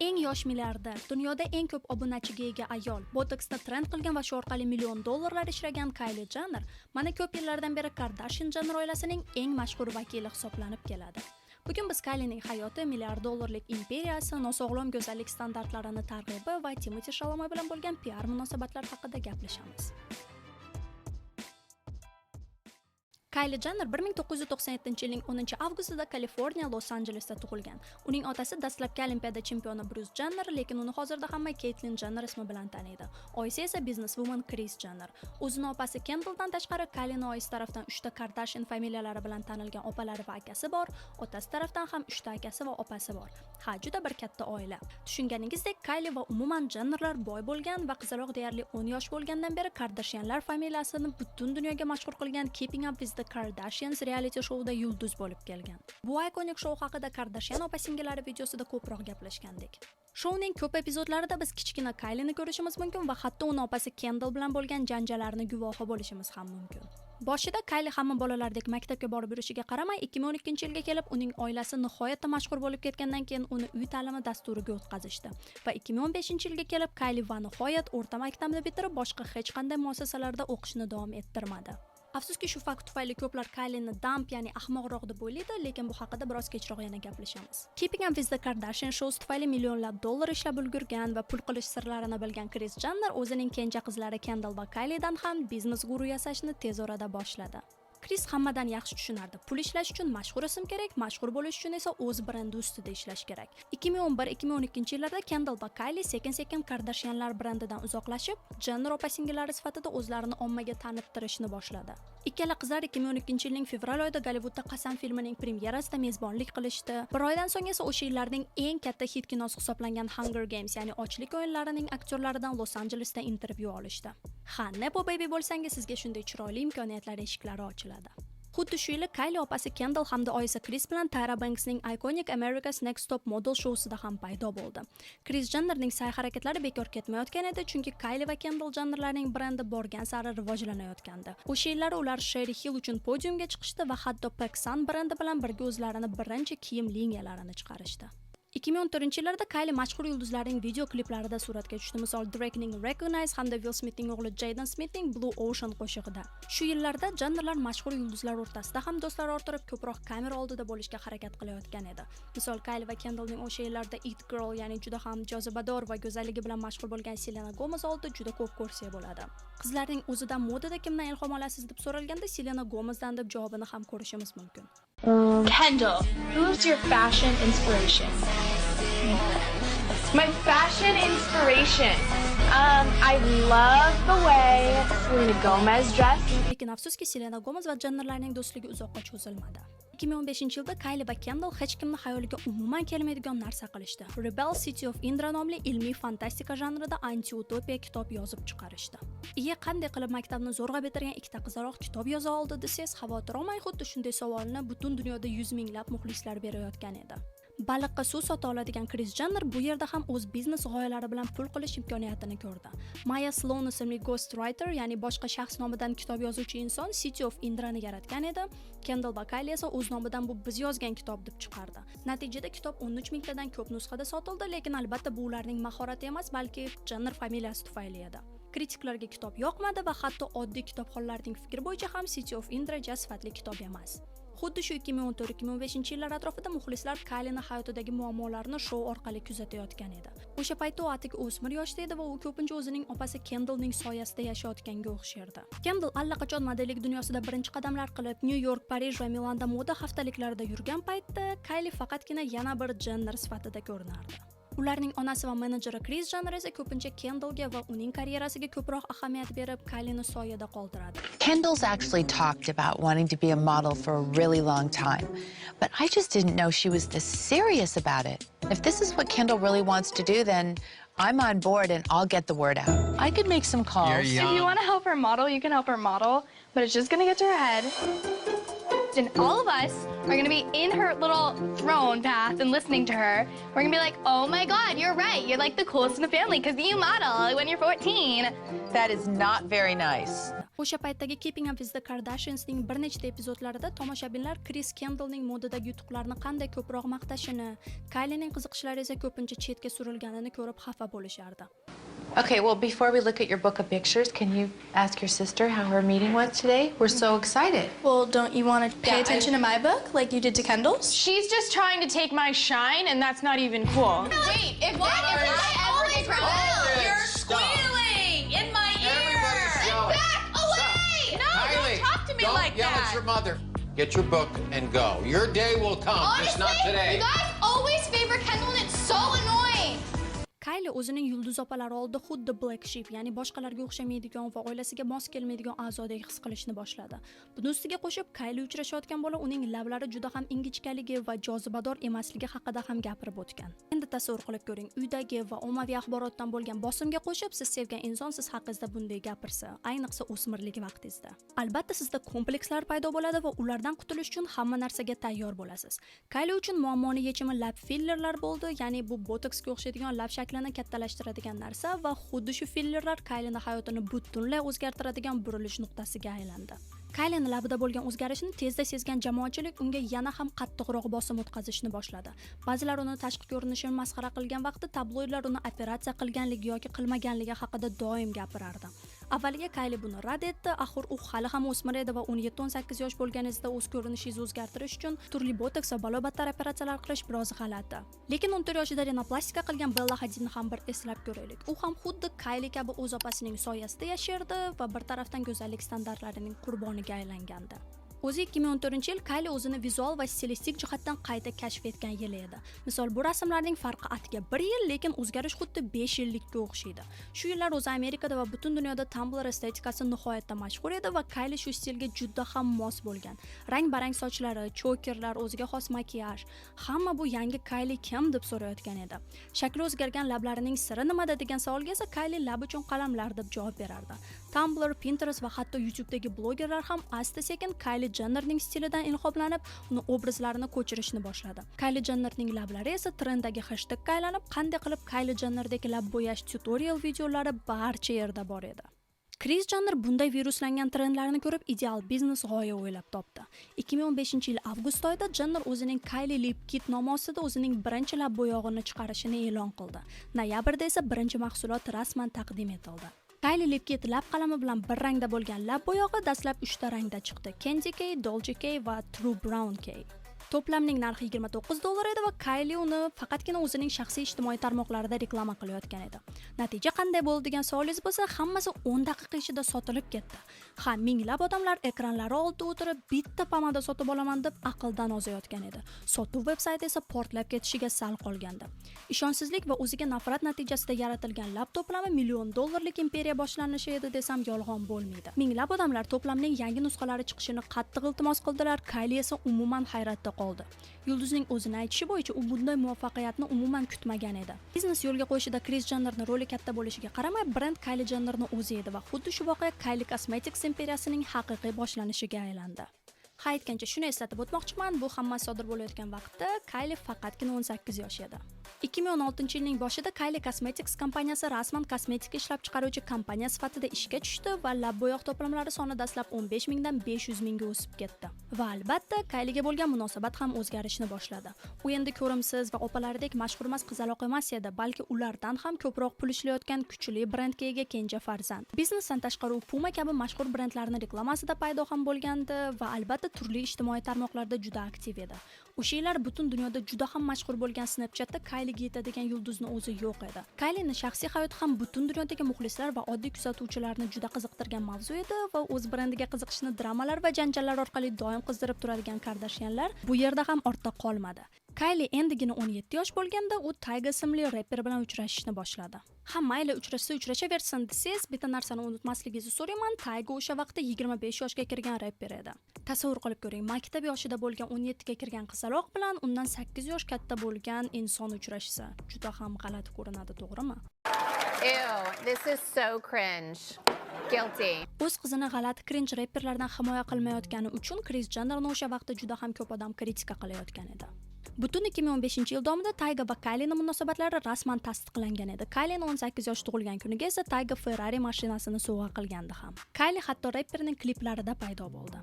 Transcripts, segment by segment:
Eng yosh milliarder, dunyoda eng ko'p obunachiga ega ayol, botoksda trend qilgan va shu orqali million dollarlar ishlagan Kylie Jenner mana ko'p yillardan beri Kardashian Jenner oilasining eng mashhur vakili hisoblanib keladi. Bugun biz Kyliening hayoti, milliard dollarlik imperiyasi, nosog'lom go'zallik standartlarini targ'ibi va Timothée Chalamet bilan bo'lgan PR munosabatlar haqida gaplashamiz. Kylie Jenner 1997-yilning 10-avgustida Kaliforniya, Los-Anjelesda tug'ilgan. Uning otasi dastlabki Olimpiada chempioni Bruce Jenner, lekin uni hozirda hamma Caitlyn Jenner ismi bilan taniydi. Oyisi esa bizneswoman Kris Jenner. O'zining opasi Kendalldan tashqari Kyliening oyisi tarafdan 3 ta Kardashian familiyalari bilan tanilgan opalari va akasi bor, otasi tarafdan ham 3 ta akasi va opasi bor. Ha, juda bir katta oila. Tushunganingizdek, Kylie va umuman Jennerlar boy bo'lgan va qizaloq deyarli 10 yosh bo'lgandan beri Kardashianlar familiyasini butun dunyoga mashhur qilgan Keeping Up with the Kardashians reality showda yulduz bo'lib kelgan. Bu ikonik shou haqida Kardashian opa-singillari videosida ko'proq gaplashgandik. Shouning ko'p epizodlarida biz kichkina Kylie'ni ko'rishimiz mumkin va hatto uni opasi Kendall bilan bo'lgan janjallarni guvohi bo'lishimiz ham mumkin. Boshida Kylie hamma bolalardek maktabga borib yurishiga qaramay 2012-yilga kelib uning oilasi nihoyatda mashhur bo'lib ketgandan keyin uni uy ta'limi dasturiga o'tkazishdi va 2015-yilga kelib Kylie va nihoyat o'rta maktabni bitirib boshqa hech qanday muassasalarda o'qishni davom ettirmadi. Afsuski, shu fakt tufayli ko'plar Kylie'ni dump, ya'ni ahmoqroq deb o'ylaydi, lekin bu haqida biroz kechroq yana gaplashamiz. Keeping Up with the Kardashian shows tufayli millionlab dollar ishlab ulgurgan va pul qilish sirlarini bilgan Kris Jenner o'zining kenja qizlari Kendall va Kylie'dan ham biznes guru yasashni tez orada boshladi. Kris hammadan yaxshi tushunardi. Pul ishlash uchun mashhur ism kerak, mashhur bo'lish uchun esa o'z brendi ustida ishlash kerak. 2011-2012-yillarda Kendall va Kylie sekin-sekin Kardashianlar brendidan uzoqlashib, Jenner opa-singillari sifatida o'zlarini ommaga tanittirishni boshladi. Ikkala qizlar 2012-yilning fevral oyida Gollivudda Qasam filmining premyerasida mezbonlik qilishdi. Bir oydan so'ng esa o'sha yillarning eng katta hit kinosi hisoblangan Hunger Games, ya'ni ochlik o'yinlarining aktyorlaridan Los-Anjelesda intervyu olishdi. Ha, Nepo Baby bo'lsangiz sizga shunday chiroyli imkoniyatlar eshiklari ochiladi. Xuddi shu yili Kylie opasi Kendall hamda oyisi Kris bilan Tyra Banksning ikonik America's Next Top Model showsida ham paydo bo'ldi. Kris Jennerning sa'y-harakatlari bekor ketmayotgan edi, chunki Kylie va Kendall Jennerlarning brendi borgan sari rivojlanayotgandi. O'sha yillari ular Sherry Hill uchun podiumga chiqishdi va hatto PacSun brendi bilan birga o'zlarini birinchi kiyim liniyalarini chiqarishdi. 2014-yillarda Kylie mashhur yulduzlarning video kliplarida suratga tushdi. Misol Drake'ning Recognize hamda Will Smithning o'g'li Jaden Smithning Blue Ocean qo'shig'ida. Shu yillarda Jennerlar mashhur yulduzlar o'rtasida ham do'stlar orttirib ko'proq kamera oldida bo'lishga harakat qilayotgan edi. Misol Kylie va Kendallning o'sha yillarda It Girl, ya'ni juda ham jozibador va go'zalligi bilan mashhur bo'lgan Selena Gomez oldida juda ko'p ko'rsak bo'ladi. Qizlarning o'zidan modada kimdan ilhom olasiz deb so'ralganda Selena Gomezdan deb javobini ham ko'rishimiz mumkin. Kendall, who's your fashion inspiration? My fashion inspiration. I love the way Selena Gomez dressed. Lekin afsuski Selena Gomez va Jennerlarning do'stligi uzoqqa cho'zilmadi. 2015-yilda Kylie va Kendall hech kimning xayoliga umuman kelmaydigan narsa qilishdi. Rebel City of Indra nomli ilmiy fantastika janrida anti-utopiya kitob yozib chiqarishdi. Iye qanday qilib maktabni zo'rg'a bitirgan ikkita qizaloq kitob yoza oldi desangiz, xavotir olmang, xuddi shunday savolni butun dunyoda 100 minglab muxlislar berayotgan edi. Baliqqa suv sota oladigan Kris Jenner bu yerda ham o'z biznes g'oyalari bilan pul qilish imkoniyatini ko'rdi. Maya Sloan ismli ghostwriter, ya'ni boshqa shaxs nomidan kitob yozuvchi inson City of Indrani yaratgan edi. Kendall va Kylie esa o'z nomidan bu biz yozgan kitob deb chiqardi. Natijada kitob 13 mingtadan ko'p nusxada sotildi, lekin albatta bu ularning mahorati emas, balki Jenner familiyasi tufayli edi. Kritiklarga kitob yoqmadi va hatto oddiy kitobxonlarning fikri bo'yicha ham City of Indra sifatli kitob emas. Xuddi shu 2014-2015-yillar atrofida muxlislar Kylie'ning hayotidagi muammolarni shou orqali kuzatayotgan edi. O'sha paytda u atik o'smir yoshda edi va u ko'pincha o'zining opasi Kendallning soyasida yashayotganga o'xshardi. Kendall allaqachon modellik dunyosida birinchi qadamlar qilib, New York, Parij va Milanda moda haftaliklarida yurgan paytda Kylie faqatgina yana bir Jenner sifatida ko'rinardi. Ularning onasi va menejeri Kris Jenner esa ko'pincha Kendallga va uning karyerasiga ko'proq ahamiyat berib, Kylie'ni soyada qoldiradi. Kendall's actually talked about wanting to be a model for a really long time, but I just didn't know she was this serious about it. If this is what Kendall really wants to do, then I'm on board and I'll get the word out. I could make some calls. If you want to help her model, you can help her model, but it's just going to get to her head. And all of us are going to be in her little throne path and listening to her. We're going to be like, oh my God, you're right. You're like the coolest in the family because you model when you're 14. That is not very nice. O'sha paytdagi Keeping Up with the Kardashians'ning bir nechta epizodlarida tomoshabinlar Kris Kendallning modadagi yutuqlarni qanday ko'proq maqtashini, Kaylining qiziqishlari esa ko'pincha chetga surilganini ko'rib xafa bo'lishardi. Okay, well, before we look at your book of pictures, can you ask your sister how her meeting went today? We're so excited. Well, don't you want to pay attention to my book like you did to Kendall's? She's just trying to take my shine, and that's not even cool. Wait, if I ever get grounded, you're squealing in my ear. Back away! No, don't talk to me like Don't yell at your mother. Get your book and go. Your day will come, just not today. You guys always favor Kendall, and it's so annoying. Kayli o'zining yulduz opalari oldida xuddi Black Sheep, ya'ni boshqalarga o'xshamaydigan va oilasiga mos kelmaydigan a'zodek his qilishni boshladi. Buni ustiga qo'shib, Kayli uchrashayotgan bola uning lablari juda ham ingichkaligi va jozibador emasligi haqida ham gapirib o'tgan. Endi tasavvur qilib ko'ring, uydagi va ommaviy axborotdan bo'lgan bosimga qo'shib, siz sevgan inson siz haqingizda bunday gapirsa, ayniqsa o'smirlik vaqtingizda. Albatta sizda komplekslar paydo bo'ladi va ulardan qutulish uchun hamma narsaga tayyor bo'lasiz. Kayli uchun muammoning yechimi lab fillerlar bo'ldi, ya'ni bu botoksga o'xshaydigan lab shaklini kattalashtiradigan narsa va xuddi shu fillerlar Kaylining hayotini butunlay o'zgartiradigan burilish nuqtasiga aylandi. Kaylining labida bo'lgan o'zgarishni tezda sezgan jamoatchilik unga yana ham qattiqroq bosim o'tkazishni boshladi. Ba'zilar uni tashqi ko'rinishini masxara qilgan vaqtda tabloidlar uni operatsiya qilganligi yoki qilmaganligi haqida doim gapirardi. Avvaliga Kayli buni rad etdi, axir u hali ham o'smir edi va 17-18 yosh bo'lganingizda o'z ko'rinishingizni o'zgartirish uchun turli botoks va balobattar operatsiyalar qilish biroz g'alati. Lekin 14 yoshida rinoplastika qilgan Bella Hadidni ham bir eslab ko'raylik. U ham xuddi Kayli kabi o'z opasining soyasida yashardi va bir tarafdan go'zallik standartlarining qurboniga aylangandi. O'zi 2014-yil Kayli o'zini vizual va stilistik jihatdan qayta kashf etgan yili edi. Misol, bu rasmlarning farqi atga 1 yil, lekin o'zgarish xuddi 5 yillikka o'xshaydi. Shu yillar o'zi Amerikada va butun dunyoda Tumblr estetikasi nihoyatda mashhur edi va Kayli shu stilga juda ham mos bo'lgan. Rang-barang sochlari, chokerlar, o'ziga xos makiyaj, hamma bu yangi Kayli kim deb so'rayotgan edi. Shakli o'zgargan lablarining siri nimada degan savolga esa Kayli lab uchun qalamlar deb javob berardi. Tumblr, Pinterest va hatto YouTube'dagi blogerlar ham asta-sekin Kayli Jennerning stilidan ilhomlanib, uni obrazlarini ko'chirishni boshladi. Kayli Jennerning lablari esa trenddagi hashtagga aylanib, qanday qilib Kayli Jennerdagi lab bo'yash tutorial videolari barcha yerda bor edi. Kris Jenner bunday viruslangan trendlarni ko'rib ideal biznes g'oya o'ylab topdi. 2015-yil avgust oyida Jenner o'zining Kylie Lip Kit nomi ostida o'zining birinchi lab bo'yog'ini chiqarishini e'lon qildi. Noyabrda esa birinchi mahsulot rasman taqdim etildi. Kylie Lip Kit lab qalami bilan bir rangda bo'lgan lab bo'yog'i dastlab 3 ta rangda chiqdi: Candy K, Dolce K va True Brown K. To'plamning narxi $29 edi va Kylie uni faqatgina o'zining shaxsiy ijtimoiy tarmoqlarida reklama qilayotgan edi. Natija qanday bo'ldi degan savolingiz bo'lsa, hammasi 10 daqiqa ichida sotilib ketdi. Ha, minglab odamlar ekranlari oldida o'tirib, bitta pomada sotib olaman deb aqldan ozayotgan edi. Sotuv veb-sayti esa portlab ketishiga sal qolgandi. Ishonchsizlik va o'ziga nafrat natijasida yaratilgan lab to'plami $1 million imperiya boshlanishi edi desam yolg'on bo'lmaydi. Minglab odamlar to'plamning yangi nusxalari chiqishini qattiq iltimos qildilar, Kylie esa umuman hayratda qoldi. Yulduzning o'zini aytishi bo'yicha u bunday muvaffaqiyatni umuman kutmagan edi. Biznes yo'lga qo'yishida Kris Jennerning roli katta bo'lishiga qaramay, brend Kylie Jennerning o'zi edi va xuddi shu voqea Kylie Cosmetics imperiyasining haqiqiy boshlanishiga aylandi. Ha, aytgancha shuni eslatib o'tmoqchiman, bu hammasi sodir bo'layotgan vaqtda Kylie faqatgina 18 yosh edi. 2016-yilning boshida Kylie Cosmetics kompaniyasi rasman kosmetika ishlab chiqaruvchi kompaniya sifatida ishga tushdi va lab bo'yoq to'plamlari soni dastlab 15 mingdan 500 mingga o'sib ketdi. Va albatta, Kylie'ga bo'lgan munosabat ham o'zgarishni boshladi. U endi ko'rimsiz va opalaridek mashhur emas qizaloq emas edi, balki ulardan ham ko'proq pul ishlayotgan kuchli brendga ega kenja farzand. Biznesdan tashqari u Puma kabi mashhur brendlarning reklamasida paydo ham bo'lgandi va albatta turli ijtimoiy tarmoqlarda juda aktiv edi. O'sha yillar butun dunyoda juda ham mashhur bo'lgan Snapchatda Kylie'ga yetadigan yulduzni o'zi yo'q edi. Kylie'ning shaxsiy hayoti ham butun dunyodagi muxlislar va oddiy kuzatuvchilarni juda qiziqtirgan mavzu edi va o'z brendiga qiziqishni dramalar va janjallar orqali doim qizdirib turadigan Kardashianlar bu yerda ham ortda qolmadi. Kylie endigina 17 yosh bo'lganda u Tyga ismli rapper bilan uchrashishni boshladi. Ha, mayli uchrashaversin desangiz, bitta narsani unutmasligingizni so'rayman. Tyga o'sha vaqtda 25 yoshga kirgan rapper edi. Tasavvur qilib ko'ring, maktab yoshida bo'lgan 17 ga kirgan qizaloq bilan undan 8 yosh katta bo'lgan inson uchrashsa, juda ham g'alati ko'rinadi, to'g'rimi? Ew, this is so cringe. Guilty. O'z qizini g'alati cringe rapperlardan himoya qilmayotgani uchun Kris Jennerni o'sha vaqtda juda ham ko'p odam kritika qilayotgan edi. Butun 2015-yil davomida Tayga va Kaylining munosabatlari rasman tasdiqlangan edi. Kaylining 18 yosh tug'ilgan kuniga esa Tayga Ferrari mashinasini sovg'a qilgandi ham. Kayli hatto rapperning kliplarida paydo bo'ldi.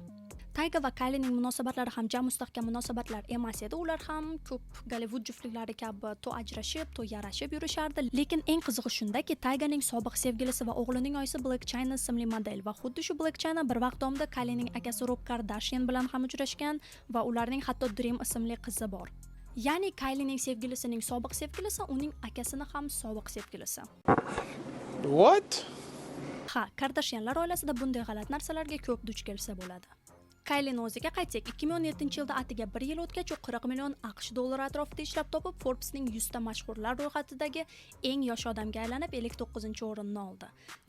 Tayga va Kaylining munosabatlari ham jam mustahkam munosabatlar emas edi. Ular ham ko'p Gollivud juftliklari kabi to ajrashib, to yarashib yurishardi. Lekin eng qizig'i shundaki, Tayganing sobiq sevgilisi va o'g'lining oyisi Black China ismli model va xuddi shu Black China bir vaqt davomida Kaylining akasi Rob Kardashian bilan ham uchrashgan va ularning hatto Dream ismli qizi bor. Ya'ni Kaylining sevgilisining sobiq sevgilisi uning akasini ham sobiq sevgilisi. What? Ha, Kardashianlar oilasida bunday g'alati narsalarga ko'p duch kelsa bo'ladi. Kaylining o'ziga qaytsak, 2017-yilda atiga 1 yil o'tgach, 40 million AQSh dollari atrofida ishlab topib, Forbes'ning 100 ta mashhurlar ro'yxatidagi eng yosh odamga aylanib 59-o'rinni oldi.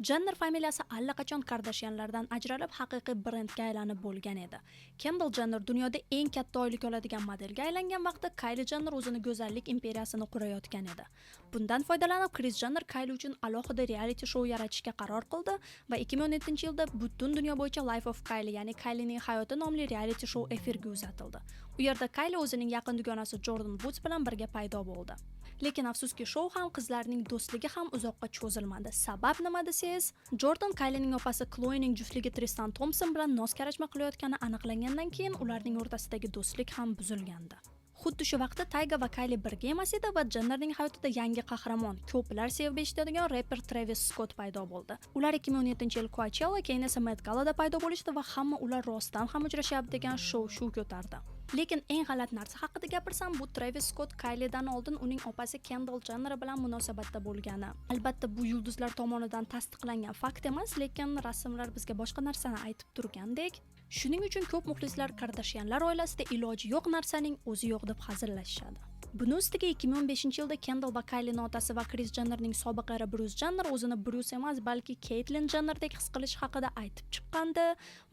Jenner familiyasi allaqachon Kardashianlardan ajralib, haqiqiy brendga aylanib bo'lgan edi. Kendall Jenner dunyoda eng katta oylik oladigan modelga aylangan vaqtda Kylie Jenner o'zini go'zallik imperiyasini qurayotgan edi. Bundan foydalanib, Kris Jenner Kylie uchun alohida reality show yaratishga qaror qildi va 2017-yilda butun dunyo bo'yicha Life of Kylie, ya'ni Kyliening hayoti nomli reality show efirga uzatildi. U yerda Kylie o'zining yaqin dugonasi Jordan Woods bilan birga paydo bo'ldi. Lekin afsuski, show ham qizlarning do'stligi ham uzoqqa cho'zilmadi. Sabab nima desangiz, Jordan Kyliening opasi Chloening juftligi Tristan Thompson bilan noz-karashma qilayotgani aniqlangandan keyin ularning o'rtasidagi do'stlik ham buzilgandi. Xuddi shu vaqtda Tayga va Kylie birga emas edi va Jennerning hayotida yangi qahramon, ko'plar sevib eshitadigan rapper Travis Scott paydo bo'ldi. Ular 2017-yil Coachella, keyin esa Met Gala'da paydo bo'lishdi va hamma ular rostdan ham uchrashyapti degan shov ko'tardi. Lekin eng g'alati narsa haqida gapirsam, bu Travis Scott Kyliedan oldin uning opasi Kendall Jenner bilan munosabatda bo'lgani. Albatta, bu yulduzlar tomonidan tasdiqlangan fakt emas, lekin rasmlar bizga boshqa narsani aytib turgandek. Shuning uchun ko'p muxlislar Kardashianlar oilasida iloji yo'q narsaning o'zi yo'q deb hazillashadi. Buni ustiga 2015-yilda Kendall va Kyliening otasi va Kris Jennerning sobiq eri Bruce Jenner o'zini Bruce emas, balki Caitlyn Jennerdek his qilish haqida aytib chiqqandi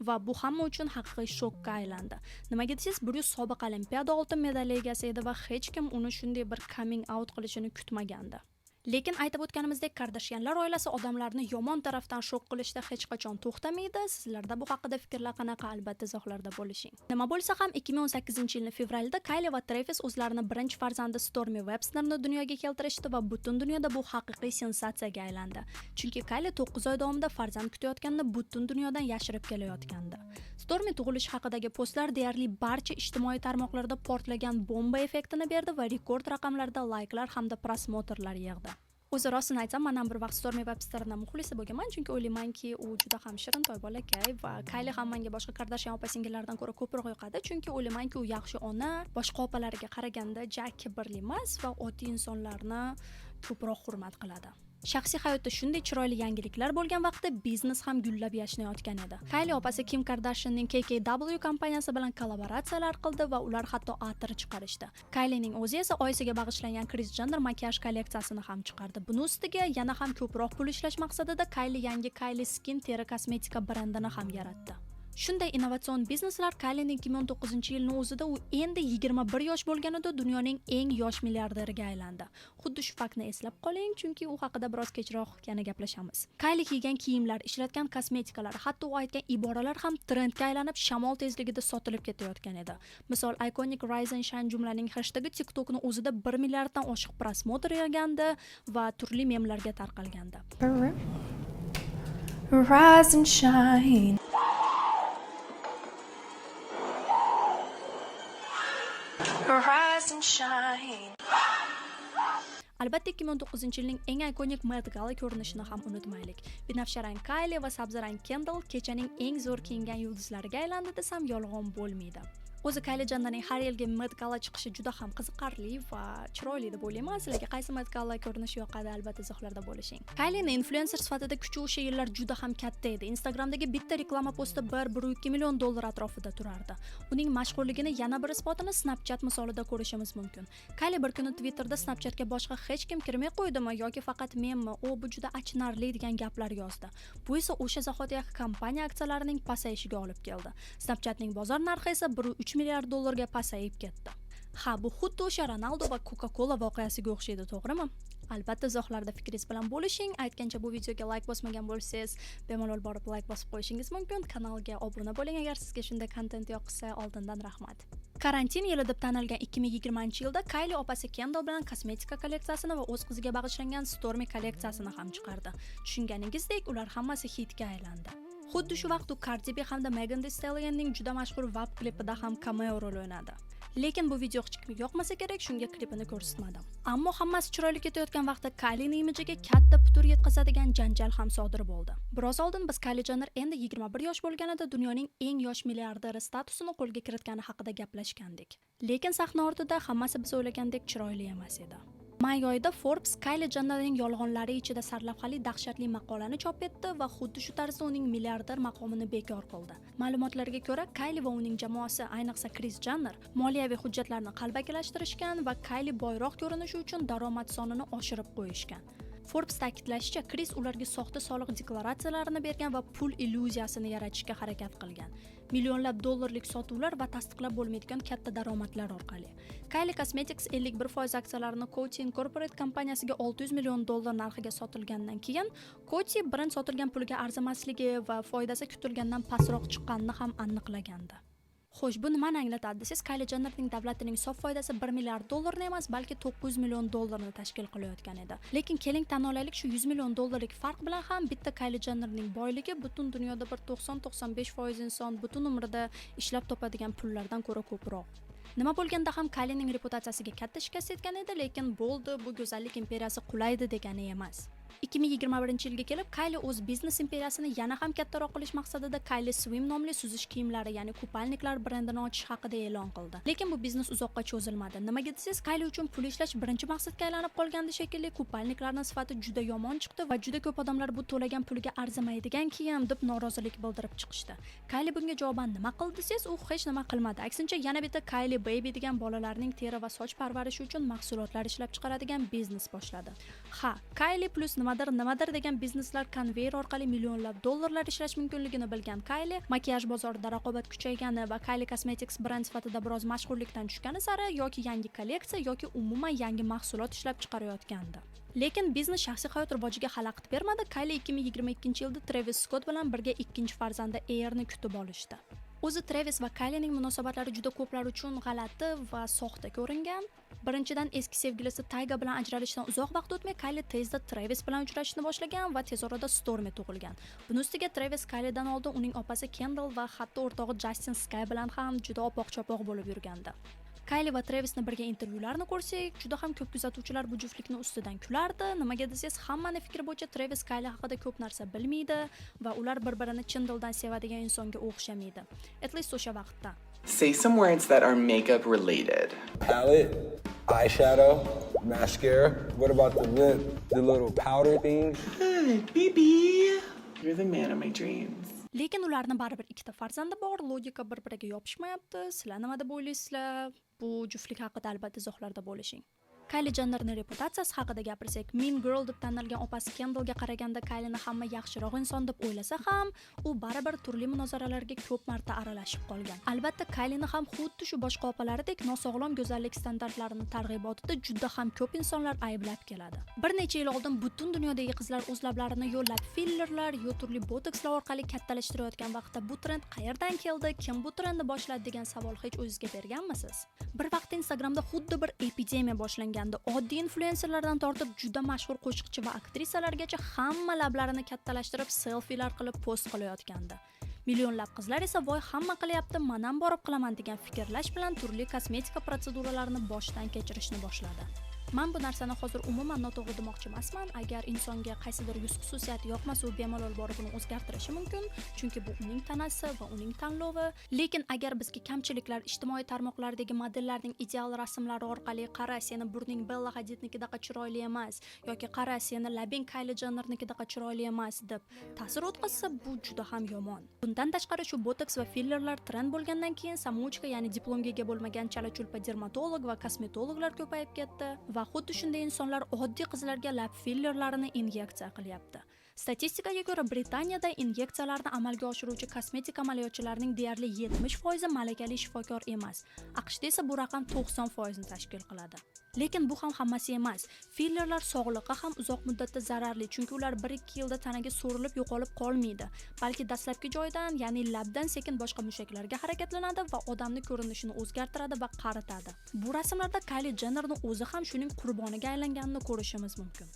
va bu hamma uchun haqiqiy shokka aylandi. Nimaga desangiz, Bruce sobiq olimpiada oltin medali egasi edi va hech kim uni shunday bir coming out qilishini kutmagandi. Lekin aytib o'tganimizdek, Kardashianlar oilasi odamlarni yomon tarafdan shok qilishda hech qachon to'xtamaydi. Sizlarda bu haqida fikrlar qanaqa? Albatta izohlarda bo'lishing. Nima bo'lsa ham 2018-yilning fevralida Kylie va Travis o'zlarini birinchi farzandi Stormy Websterni dunyoga keltirishdi va butun dunyoda bu haqiqiy sensatsiyaga aylandi. Chunki Kylie 9 oy davomida farzand kutayotganini butun dunyodan yashirib kelayotgandi. Stormy tug'ilishi haqidagi postlar deyarli barcha ijtimoiy tarmoqlarda portlagan bomba effektini berdi va rekord raqamlarda layklar hamda prosmotrlar yig'di. O'zi rostini aytsam, men ham bir vaqt Stormy Websterning muxlisi bo'lganman, chunki o'ylaymanki, u juda ham shirin to'y bolakay va Kylie ham menga boshqa Kardashian opa-singillardan ko'ra ko'proq yoqadi, chunki o'ylaymanki, u yaxshi ona, boshqa opalariga qaraganda ja kibrli emas va oddiy insonlarni ko'proq hurmat qiladi. Shaxsiy hayotda shunday chiroyli yangiliklar bo'lgan vaqtda biznes ham gullab yashnayotgan edi. Kylie opasi Kim Kardashianning KKW kompaniyasi bilan kollaboratsiyalar qildi va ular hatto atir chiqarishdi. Kyliening o'zi esa oyisiga bag'ishlangan Kris Jenner makiyaj kolleksiyasini ham chiqardi. Buni ustiga yana ham ko'proq pul ishlash maqsadida Kylie yangi Kylie Skin teri kosmetika brendini ham yaratdi. Shunday innovatsion bizneslar Kyliening 2019-yilning o'zida u endi 21 yosh bo'lganida dunyoning eng yosh milliarderiga aylandi. Xuddi shu faktni eslab qoling, chunki u haqida biroz kechroq yana gaplashamiz. Kylie kiygan kiyimlar, ishlatgan kosmetikalar, hatto u aytgan iboralar ham trendga aylanib, shamol tezligida sotilib ketayotgan edi. Misol, iconic Rise and Shine jumlaning hashtagi TikTok'ni o'zida 1 milliarddan oshiq prosmotr yig'gandi va turli memlarga tarqalgandi. Rise and shine. Rise and shine. Albatta 2009-yilning eng ikonik Met Gala ko'rinishini ham unutmaylik. Binafsharang Kylie va sabzarang Kendall kechaning eng zo'r kiyingan yulduzlariga aylandi desam yolg'on bo'lmaydi. O'zi Kylie Jennerning har yilgi Met Gala chiqishi juda ham qiziqarli va chiroyli deb o'ylayman. Sizlarga qaysi Met Gala ko'rinishi yoqadi? Albatta izohlarda bo'lishing. Kylie'ning influencer sifatida kuchi o'sha yillar juda ham katta edi. Instagramdagi bitta reklama posti 1-1,2 million dollar atrofida turardi. Uning mashhurligini yana bir isbotini Snapchat misolida ko'rishimiz mumkin. Kylie bir kuni Twitterda Snapchatga boshqa hech kim kirmay qo'ydimi yoki faqat menmi? Bu juda achinarli degan gaplar yozdi. Bu esa o'sha zahotiyoq kompaniya aksiyalarining pasayishiga olib keldi. Snapchatning bozor narxi esa 1,3 milliard dollarga pasayib ketdi. Ha, bu xuddi o'sha Ronaldo va Coca-Cola voqeasiga o'xshaydi, to'g'rimi? Albatta izohlarda fikringiz bilan bo'lishing. Aytgancha bu videoga like bosmagan bo'lsangiz, bemalol borib like bosib qo'yishingiz mumkin. Kanalga obuna bo'ling agar sizga shunday kontent yoqsa. Oldindan rahmat. Karantin yili deb tanilgan 2020-yilda Kylie opasi Kendall bilan kosmetika kolleksiyasini va o'z qiziga bag'ishlangan Stormy kolleksiyasini ham chiqardi. Tushunganingizdek, ular hammasi hitga aylandi. Xuddi shu vaqt u Cardi B hamda Megan Thee Stallionning juda mashhur VAP klipida ham cameo rol o'ynadi. Lekin bu video hech kimga yoqmasa kerak, shunga klipini ko'rsatmadim. Ammo hammasi chiroyli ketayotgan vaqtda Kyliening imajiga katta putur yetkazadigan janjal ham sodir bo'ldi. Biroz oldin biz Kylie Jenner endi 21 yosh bo'lganida dunyoning eng yosh milliarderi statusini qo'lga kiritgani haqida gaplashgandik. Lekin sahna ortida hammasi biz o'ylagandek chiroyli emas edi. May oyida Forbes Kylie Jennerning yolg'onlari ichida sarlavhali dahshatli maqolani chop etdi va xuddi shu tarzda uning milliarder maqomini bekor qildi. Ma'lumotlarga ko'ra, Kylie va uning jamoasi, ayniqsa Kris Jenner, moliyaviy hujjatlarni qalbakilashtirishgan va Kylie boyroq ko'rinishi uchun daromad sonini oshirib qo'yishgan. Forbes ta'kidlashicha, Kris ularga soxta soliq deklaratsiyalarini bergan va pul illyuziyasini yaratishga harakat qilgan. Millionlab dollarlik sotuvlar va tasdiqlab bo'lmaydigan katta daromadlar orqali. Kylie Cosmetics 51% aksiyalarini Coty Incorporated kompaniyasiga $600 million narxiga sotilgandan keyin, Coty brend sotilgan pulga arzamasligi va foydasi kutilgandan pastroq chiqqanini ham aniqlagandi. Xo'sh, bu nimani anglatadi desiz, Kylie Jennerning davlatining sof foydasi $1 milliard emas, balki $900 million tashkil qilayotgan edi. Lekin keling tan olaylik, shu $100 million farq bilan ham bitta Kylie Jennerning boyligi butun dunyoda bir 90-95% inson butun umrida ishlab topadigan pullardan ko'ra ko'proq. Nima bo'lganda ham Kyliening reputatsiyasiga katta shikast yetgan edi, lekin bo'ldi, bu go'zallik imperiyasi qulaydi degani emas. 2021-yilga kelib Kylie o'z biznes imperiyasini yana ham kattaroq qilish maqsadida Kylie Swim nomli suzish kiyimlari, ya'ni kupalniklar brendini ochish haqida e'lon qildi. Lekin bu biznes uzoqqa cho'zilmadi. Nimaga desiz, Kylie uchun pul ishlash birinchi maqsadga aylanib qolgandi shekilli. Kupalniklarning sifati juda yomon chiqdi va juda ko'p odamlar bu to'lagan puliga arzimaydigan kiyim deb norozilik bildirib chiqishdi. Kylie bunga javoban nima qildi desiz, u hech nima qilmadi. Aksincha, yana bitta Kylie Baby degan bolalarning teri va soch parvarishi uchun mahsulotlar ishlab chiqaradigan biznes boshladi. Ha, Kylie plus nimadir degan bizneslar konveyer orqali millionlab dollarlar ishlash mumkinligini bilgan Kylie, makiyaj bozorida raqobat kuchaygani va Kylie Cosmetics brend sifatida biroz mashhurlikdan tushgani sari yoki yangi kolleksiya yoki umuman yangi mahsulot ishlab chiqarayotgandi. Lekin biznes shaxsiy hayot rivojiga xalaqit bermadi. Kylie 2022-yilda Travis Scott bilan birga ikkinchi farzandi Airni kutib olishdi. O'zi Travis va Kyliening munosabatlari juda ko'plar uchun g'alati va soxta ko'ringan. Birinchidan eski sevgilisi Tyga bilan ajralishdan uzoq vaqt o'tmay Kylie tezda Travis bilan uchrashishni boshlagan va tez orada Stormy tug'ilgan. Buning ustiga Travis Kyliedan oldin uning opasi Kendall va hatto o'rtog'i Justin Sky bilan ham juda opoq-chopoq bo'lib yurgandi. Kylie va Travisni birga intervyularni ko'rsak, juda ham ko'p kuzatuvchilar bu juftlikni ustidan kulardi. Nimaga desangiz, hammaning fikri bo'yicha Travis Kylie haqida ko'p narsa bilmaydi va ular bir-birini chin dildan sevadigan insonga o'xshamaydi. At least o'sha vaqtda. Say some words that are makeup related. Palette, eyeshadow, mascara. What about the lip? The little powder things? Good, baby. You're the man of my dreams. Lekin ularning baribir ikkita farzandi bor, logika bir-biriga yopishmayapti. Sizlar nima deb o'ylaysizlar? Bu juftlik haqida albatta izohlarda bo'lishing. Kylie Jennerning reputatsiyasi haqida gapirsak, Mean Girl deb tanilgan opasi Kendallga qaraganda Kylie'ni hamma yaxshiroq inson deb o'ylasa ham, u baribir turli munozaralarga ko'p marta aralashib qolgan. Albatta, Kylie'ni ham xuddi shu boshqa opalaridek nosog'lom go'zallik standartlarini targ'ibotida juda ham ko'p insonlar ayblab keladi. Bir necha yil oldin butun dunyodagi qizlar o'z lablarini yo'llab fillerlar, yo turli botokslar orqali kattalashtirayotgan vaqtda bu trend qayerdan keldi, kim bu trendni boshladi degan savol hech o'zingizga berganmisiz? Bir vaqt Instagramda xuddi bir epidemiya boshlangan. Oddiy influenserlardan tortib juda mashhur qo'shiqchi va aktrisalargacha hamma lablarini kattalashtirib selfilar qilib post qilayotgandi. Millionlab qizlar esa voy hamma qilyapti, men ham borib qilaman degan fikrlash bilan turli kosmetika protseduralarini boshdan kechirishni boshladi. Men bu narsani hozir umuman noto'g'ri demoqchi emasman. Agar insonga qaysidir yuz xususiyati yoqmasa, u bemalol borib uni o'zgartirishi mumkin, chunki bu uning tanasi va uning tanlovi. Lekin agar bizga kamchiliklar ijtimoiy tarmoqlardagi modellarning ideal rasmlari orqali qara seni burning Bella Hadidnikidaqa chiroyli emas yoki qara seni labing Kylie Jennernikidaqa chiroyli emas deb ta'sir o'tkazsa, bu juda ham yomon. Bundan tashqari shu botoks va fillerlar trend bo'lgandan keyin samochka, ya'ni diplomga ega bo'lmagan chala-chulpa dermatolog va kosmetologlar ko'payib ketdi va xuddi shunday insonlar oddiy qizlarga lab fillerlarini inyeksiya qilyapti. Statistikaga ko'ra, Britaniyada inyeksiyalarni amalga oshiruvchi kosmetik amaliyotchilarning deyarli 70% malakali shifokor emas. AQShda esa bu raqam 90% ni tashkil qiladi. Lekin bu ham hammasi emas. Fillerlar sog'liqqa ham uzoq muddatda zararli, chunki ular 1-2 yilda tanaga so'rilib yo'qolib qolmaydi. Balki dastlabki joydan, ya'ni labdan sekin boshqa mushaklarga harakatlanadi va odamning ko'rinishini o'zgartiradi va qaritadi. Bu rasmlarda Kylie Jennerning o'zi ham shuning qurboniga aylanganini ko'rishimiz mumkin.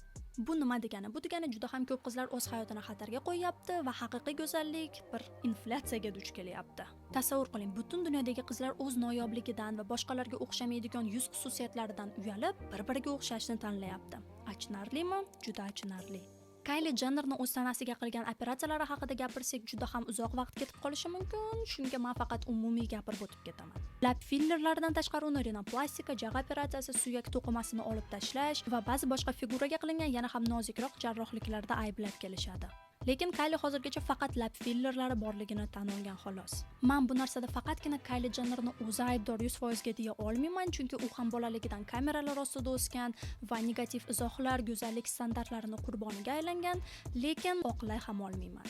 Bu nima degani? Bu degani juda ham ko'p qizlar o'z hayotini xatarga qo'yyapti va haqiqiy go'zallik bir inflyatsiyaga duch kelyapti. Tasavvur qiling, butun dunyodagi qizlar o'z noyobligidan va boshqalarga o'xshamaydigan yuz xususiyatlaridan uyalib, bir-biriga o'xshashni tanlayapti. Achinarlimi? Juda achinarli. Kylie Jennerning o'z tanasiga qilgan operatsiyalari haqida gapirsak, juda ham uzoq vaqt ketib qolishi mumkin. Shunga men faqat umumiy gapirib o'tib ketaman. Lab fillerlaridan tashqari uni rinoplastika, jag' operatsiyasi, suyak to'qimasini olib tashlash va ba'zi boshqa figuraga qilingan yana ham nozikroq jarrohliklarda ayblab kelishadi. Lekin Kylie hozirgacha faqat lab fillerlari borligini tan olgan xolos. Men bu narsada faqatgina Kylie Jennerning o'zi aybdor 100% ga deya olmayman, chunki u ham bolaligidan kameralar ostida o'sgan va negativ izohlar, go'zallik standartlarini qurboniga aylangan, lekin oqlay ham olmayman.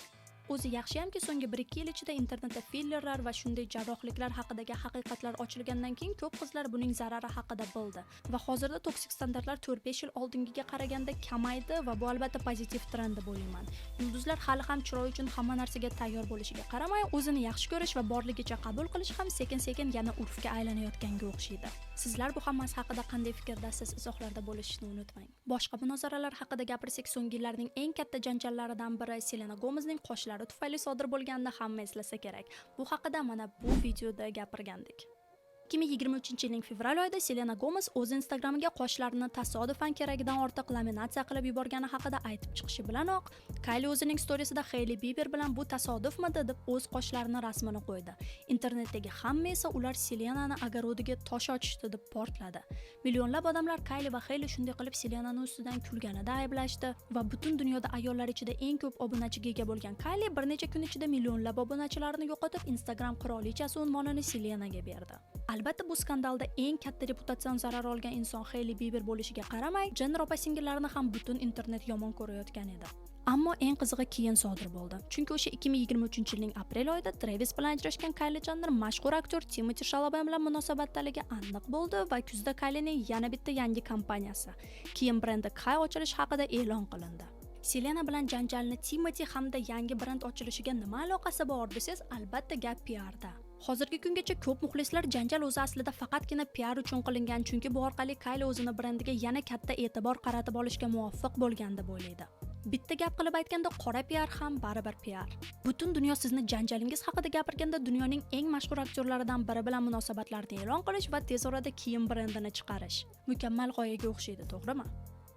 O'zi yaxshiyamki so'nggi 1-2 yil ichida internetda fillerlar va shunday jarrohliklar haqidagi haqiqatlar ochilgandan keyin ko'p qizlar buning zarari haqida bildi va hozirda toksik standartlar 4-5 yil oldingiga qaraganda kamaydi va bu albatta pozitiv trend deb o'ylayman. Yulduzlar hali ham chiroy uchun hamma narsaga tayyor bo'lishiga qaramay, o'zini yaxshi ko'rish va borligicha qabul qilish ham sekin-sekin yana urfga aylanayotganga o'xshaydi. Sizlar bu hammasi haqida qanday fikrdasiz? Izohlarda bo'lishni unutmang. Boshqa munozaralar haqida gapirsak, so'nggi yillarning eng katta janjallaridan biri Selena Gomezning qoshlari tufayli sodir bo'lganini hamma eslasa kerak. Bu haqida mana bu videoda gapirgandik. 2023-yilning fevral oyida Selena Gomez o'z Instagramiga qoshlarini tasodifan keragidan ortiq laminatsiya qilib yuborgani haqida aytib chiqishi bilanoq, Kylie o'zining storiesida Hailey Bieber bilan bu tasodifmidi deb o'z qoshlarini rasmini qo'ydi. Internetdagi hamma esa ular Selenani agarodiga tosh ochishdi deb portladi. Millionlab odamlar Kylie va Hailey shunday qilib Selenani ustidan kulganida ayblashdi va butun dunyoda ayollar ichida eng ko'p obunachiga ega bo'lgan Kylie bir necha kun ichida millionlab obunachilarini yo'qotib, Instagram qirolichasi unvonini Selenaga berdi. Albatta bu skandalda eng katta reputatsiyan zarar olgan inson Hailey Bieber bo'lishiga qaramay, Jenner opa-singillarini ham butun internet yomon ko'rayotgan edi. Ammo eng qizig'i keyin sodir bo'ldi. Chunki o'sha 2023-yilning aprel oyida Travis bilan ajrashgan Kylie Jenner mashhur aktyor Timothée Chalamet bilan munosabatdaligi aniq bo'ldi va kuzda Kyliening yana bitta yangi kompaniyasi, kiyim brendi Kai ochilishi haqida e'lon qilindi. Selena bilan janjalni Timothée hamda yangi brend ochilishiga nima aloqasi bor desiz, albatta gap PR-da. Hozirgi kungacha ko'p muxlislar janjal o'zi aslida faqatgina PR uchun qilingan, chunki bu orqali Kylie o'zini brendiga yana katta e'tibor qaratib olishga muvaffaq bo'lgan deb o'ylaydi. Bitta gap qilib aytganda, qora PR ham baribir PR. Butun dunyo sizni janjalingiz haqida gapirganda dunyoning eng mashhur aktyorlaridan biri bilan munosabatlarni e'lon qilish va tez orada kiyim brendini chiqarish. Mukammal g'oyaga o'xshaydi, to'g'rimi?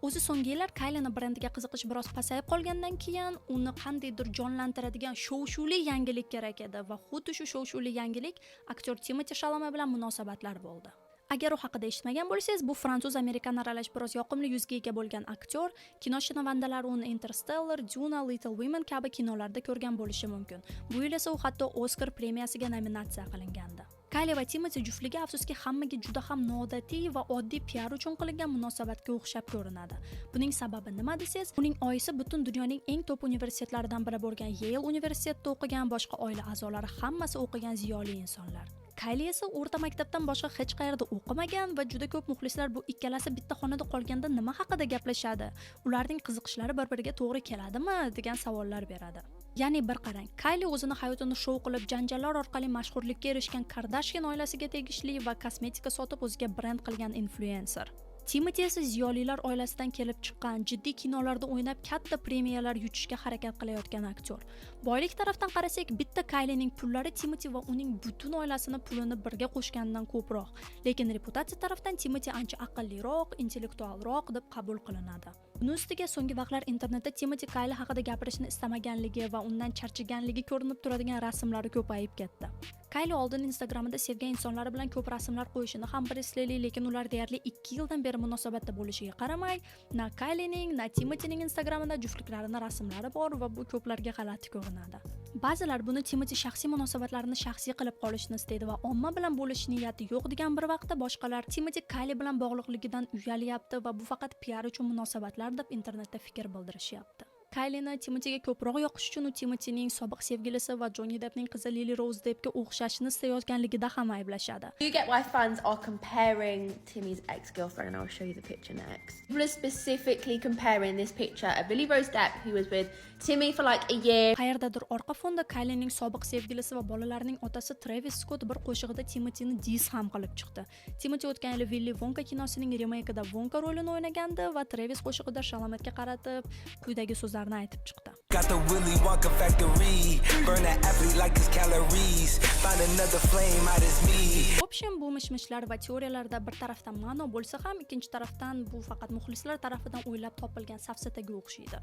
O'zi so'nggi yillar Kyliening brendiga qiziqish biroz pasayib qolgandan keyin uni qandaydir jonlantiradigan shov-shuvli yangilik kerak edi va xuddi shu shov-shuvli yangilik aktyor Timothée Chalamet bilan munosabatlar bo'ldi. Agar u haqida eshitmagan bo'lsangiz, bu fransuz-amerikan aralash biroz yoqimli yuzga ega bo'lgan aktyor, kino shinavandalari uni Interstellar, Dune, Little Women kabi kinolarda ko'rgan bo'lishi mumkin. Bu yil esa u hatto Oscar premiyasiga nominatsiya qilingandi. Kylie va Timothée juftligi afsuski hammaga juda ham noodatiy va oddiy PR uchun qilingan munosabatga o'xshab ko'rinadi. Buning sababi nima desangiz, uning oyisi butun dunyoning eng top universitetlaridan biri bo'lgan Yale universitetida o'qigan, boshqa oila a'zolari hammasi o'qigan ziyoli insonlar. Kylie esa o'rta maktabdan boshqa hech qayerda o'qimagan va juda ko'p muxlislar bu ikkalasi bitta xonada qolganda nima haqida gaplashadi, ularning qiziqishlari bir-biriga to'g'ri keladimi degan savollar beradi. Ya'ni bir qarang, Kylie o'zini hayotini shov qilib janjallar orqali mashhurlikka erishgan Kardashyan oilasiga tegishli va kosmetika sotib o'ziga brend qilgan influencer. Timothée esa ziyolilar oilasidan kelib chiqqan, jiddiy kinolarda o'ynab katta premiyalar yutishga harakat qilayotgan aktyor. Boylik tarafdan qarasak, bitta Kyliening pullari Timothée va uning butun oilasini pulini birga qo'shgandan ko'proq. Lekin reputatsiya tarafdan Timothée ancha aqlliroq, intellektualroq deb qabul qilinadi. Buning ustiga so'nggi vaqtlar internetda Timothée Kylie haqida gapirishni istamaganligi va undan charchaganligi ko'rinib turadigan rasmlari ko'payib ketdi. Kylie oldin Instagramida sevgan insonlari bilan ko'p rasmlar qo'yishini ham bir eslaylik, lekin ular deyarli 2 yildan beri munosabatda bo'lishiga qaramay, na Kyliening, na Timothy'ning Instagramida juftliklarini rasmlari bor va bu ko'plarga g'alati ko'rinadi. Ba'zilar buni Timothée shaxsiy munosabatlarini shaxsiy qilib qolishni istaydi va omma bilan bo'lish niyati yo'q degan bir vaqtda boshqalar Timothée Kylie bilan bog'liqligidan uyalyapti va bu faqat PR uchun munosabatlar deb internetda fikr bildirishyapti. Kaylini Timotiga ko'proq yoqish uchun u Timotining sobiq sevgilisi va Johnny Deppning qizi Lily Rose Deppga o'xshashni istayotganligida ham ayblashadi. You get why fans are comparing Timmy's ex-girlfriend, and I'll show you the picture next. People are specifically comparing this picture of Lily Rose Depp, who was with Timmy for like a year. Qayerdadir orqa fonda Kaylining sobiq sevgilisi va bolalarining otasi Travis Scott bir qo'shig'ida Timotini diss ham qilib chiqdi. Timoti o'tgan yili Willy Wonka kinosining remakeida Wonka rolini o'ynagandi va Travis qo'shig'ida Shalomatga qaratib quyidagi so'zlarni aytib chiqdi. Got the Willy Wonka factory, burn that athlete like his calories, find another flame out as me. Option bu mishmishlar va teoriyalarda bir tarafdan ma'no bo'lsa ham, ikkinchi tarafdan bu faqat muxlislar tarafidan o'ylab topilgan safsataga o'xshaydi.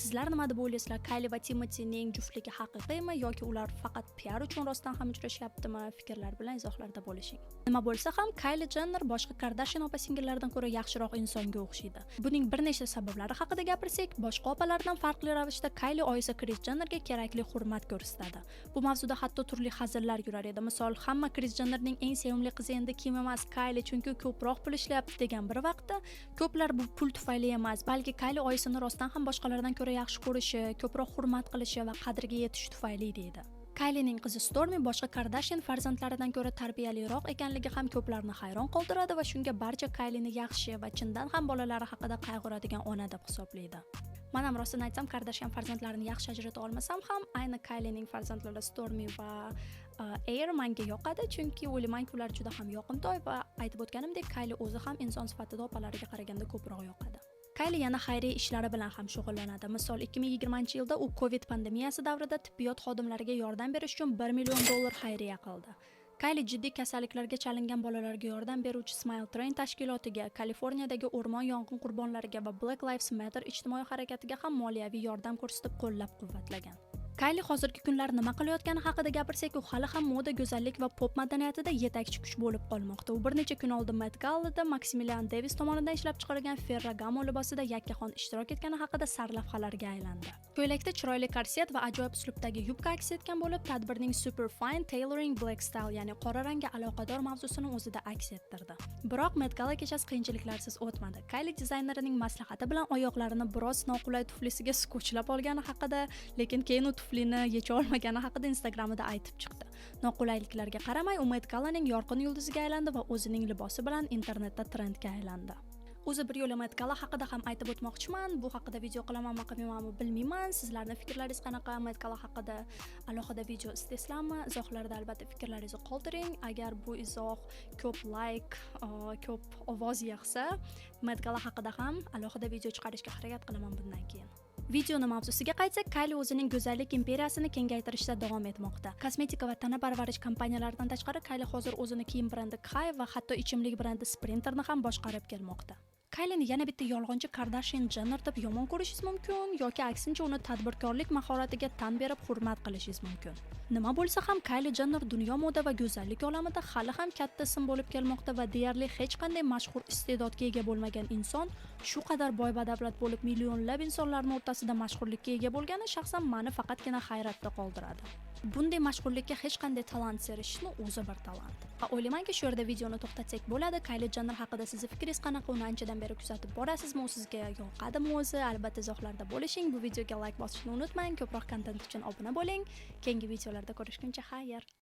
Sizlar nima deb o'ylaysizlar? Kayli va Timotining juftligi haqiqiymi yoki ular faqat PR uchun rostdan ham uchrashyaptimi? Fikrlar bilan izohlarda bo'lishing. Nima bo'lsa ham, Kylie Jenner boshqa Kardashian opa-singillardan ko'ra yaxshiroq insonga o'xshaydi. Buning bir nechta sabablari haqida gapirsak, boshqa opalardan farqli ravishda Kylie oyisi Kris Jennerga kerakli hurmat ko'rsatadi. Bu mavzuda hatto turli hazillar yurar edi. Misol, hamma Kris Jennerning eng sevimli qizi endi kim emas, Kylie, chunki ko'proq pul ishlayapti degan bir vaqtda, ko'plar bu pul tufayli emas, balki Kylie oyisini rostdan ham boshqalardan ko'ra yaxshi ko'rishi, ko'proq hurmat qilishi va qadriga yetishi tufayli deydi. Kyliening qizi Stormi boshqa Kardashian farzandlaridan ko'ra tarbiyaliroq ekanligi ham ko'plarni hayron qoldiradi va shunga barcha Kylieni yaxshi va chindan ham bolalari haqida qayg'uradigan ona deb hisoblaydi. Men ham rostini aytsam, Kardashian farzandlarini yaxshi ajrata olmasam ham, ayni Kyliening farzandlari Stormi va Air menga yoqadi, chunki o'ylaymanki ular juda ham yoqimtoy va aytib o'tganimdek, Kylie o'zi ham inson sifatida opalariga qaraganda ko'proq yoqadi. Kylie yana xayriya ishlari bilan ham shug'ullanadi. Misol 2020-yilda u Covid pandemiyasi davrida tibbiyot xodimlariga yordam berish uchun $1 million xayriya qildi. Kylie jiddiy kasalliklarga chalingan bolalarga yordam beruvchi Smile Train tashkilotiga, Kaliforniyadagi o'rmon yong'in qurbonlariga va Black Lives Matter ijtimoiy harakatiga ham moliyaviy yordam ko'rsatib qo'llab-quvvatlagan. Kylie hozirgi kunlar nima qilayotgani haqida gapirsak, u hali ham moda, go'zallik va pop madaniyatida yetakchi kuch bo'lib qolmoqda. U bir necha kun oldin Met Gala'da Maximilian Davis tomonidan ishlab chiqarilgan Ferragamo libosida yakkaxon ishtirok etgani haqida sarlavhalarga aylandi. Ko'ylakda chiroyli korset va ajoyib uslubdagi yubka aks etgan bo'lib, tadbirning Super Fine Tailoring Black Style, ya'ni qora rangga aloqador mavzusini o'zida aks ettirdi. Biroq Met Gala kechasi qiyinchiliklarsiz o'tmadi. Kylie dizaynerining maslahati bilan oyoqlarini biroz noqulay tuflisiga skotchlab olgani haqida, lekin keyin u tuflini yecha olmagani haqida Instagramida aytib chiqdi. Noqulayliklarga qaramay, u Met Gala'ning yorqin yulduziga aylandi va o'zining libosi bilan internetda trendga aylandi. O'zi bir yo'la Met Gala haqida ham aytib o'tmoqchiman. Bu haqida video qilamanmi, qilmaymanmi bilmayman. Sizlarning fikrlaringiz qanaqa? Met Gala haqida alohida video istasizlarmi? Izohlarda albatta fikrlaringizni qoldiring. Agar bu izoh ko'p like, ko'p ovoz yig'sa, Met Gala haqida ham alohida video chiqarishga harakat qilaman bundan keyin. Videoning mavzusiga qaytsak, Kylie o'zining go'zallik imperiyasini kengaytirishda davom etmoqda. Kosmetika va tana parvarish kompaniyalaridan tashqari, Kylie hozir o'zini kiyim brendi Kai va hatto ichimlik brendi Sprinterni ham boshqarib kelmoqda. Kylieni yana bitta yolg'onchi Kardashian Jenner deb yomon ko'rishingiz mumkin yoki aksincha uni tadbirkorlik mahoratiga tan berib hurmat qilishingiz mumkin. Nima bo'lsa ham, Kylie Jenner dunyo moda va go'zallik olamida hali ham katta ism bo'lib kelmoqda va deyarli hech qanday mashhur iste'dodga ega bo'lmagan inson shu qadar boy badavlat bo'lib millionlab insonlarning o'rtasida mashhurlikka ega bo'lgani shaxsan meni faqatgina hayratda qoldiradi. Bunday mashhurlikka hech qanday talant erishishni o'zi bir talant. Va o'ylaymanki, shu yerda videoni to'xtatsak bo'ladi. Kylie Jenner haqida sizning fikringiz qanaqa? Uni anchadan beri kuzatib borasizmi? U sizga yoqadimi o'zi? Albatta izohlarda bo'lishing. Bu videoga like bosishni unutmang. Ko'proq kontent uchun obuna bo'ling. Keyingi videolarda ko'rishguncha xayr.